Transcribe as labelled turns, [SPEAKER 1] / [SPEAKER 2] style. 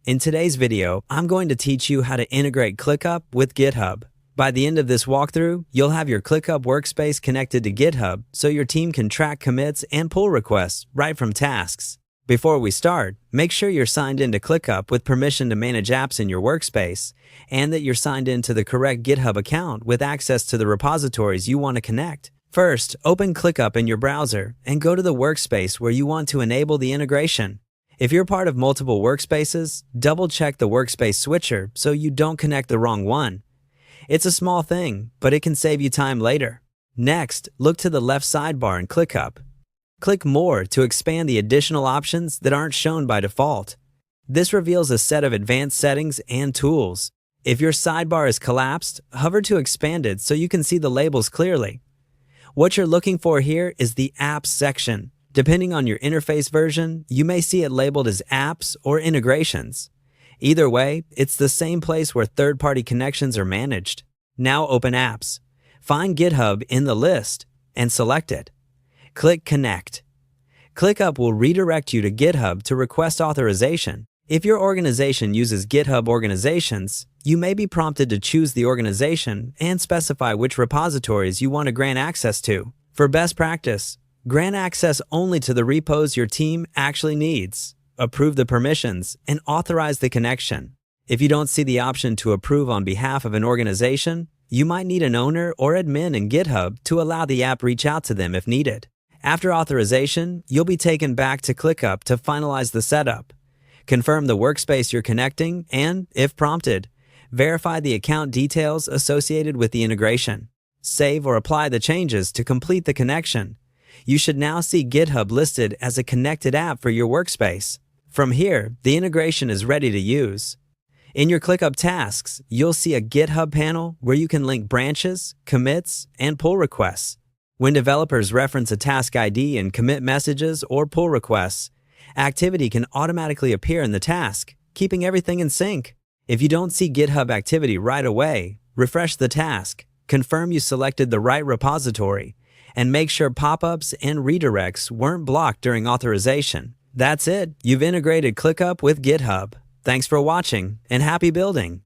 [SPEAKER 1] In today's video, I'm going to teach you how to integrate ClickUp with GitHub. By the end of this walkthrough, you'll have your ClickUp workspace connected to GitHub so your team can track commits and pull requests right from tasks. Before we start, make sure you're signed into ClickUp with permission to manage apps in your workspace and that you're signed into the correct GitHub account with access to the repositories you want to connect. First, open ClickUp in your browser and go to the workspace where you want to enable the integration. If you're part of multiple workspaces, double-check the workspace switcher so you don't connect the wrong one. It's a small thing, but it can save you time later. Next, look to the left sidebar in ClickUp. Click More to expand the additional options that aren't shown by default. This reveals a set of advanced settings and tools. If your sidebar is collapsed, hover to expand it so you can see the labels clearly. What you're looking for here is the Apps section. Depending on your interface version, you may see it labeled as Apps or Integrations. Either way, it's the same place where third-party connections are managed. Now open Apps. Find GitHub in the list and select it. Click Connect. ClickUp will redirect you to GitHub to request authorization. If your organization uses GitHub organizations, you may be prompted to choose the organization and specify which repositories you want to grant access to. For best practice, grant access only to the repos your team actually needs, approve the permissions, and authorize the connection. If you don't see the option to approve on behalf of an organization, you might need an owner or admin in GitHub to allow the app reach out to them if needed. After authorization, you'll be taken back to ClickUp to finalize the setup. Confirm the workspace you're connecting and, if prompted, verify the account details associated with the integration. Save or apply the changes to complete the connection. You should now see GitHub listed as a connected app for your workspace. From here, the integration is ready to use. In your ClickUp tasks, you'll see a GitHub panel where you can link branches, commits, and pull requests. When developers reference a task ID in commit messages or pull requests, activity can automatically appear in the task, keeping everything in sync. If you don't see GitHub activity right away, refresh the task, confirm you selected the right repository, and make sure pop-ups and redirects weren't blocked during authorization. That's it. You've integrated ClickUp with GitHub. Thanks for watching and happy building.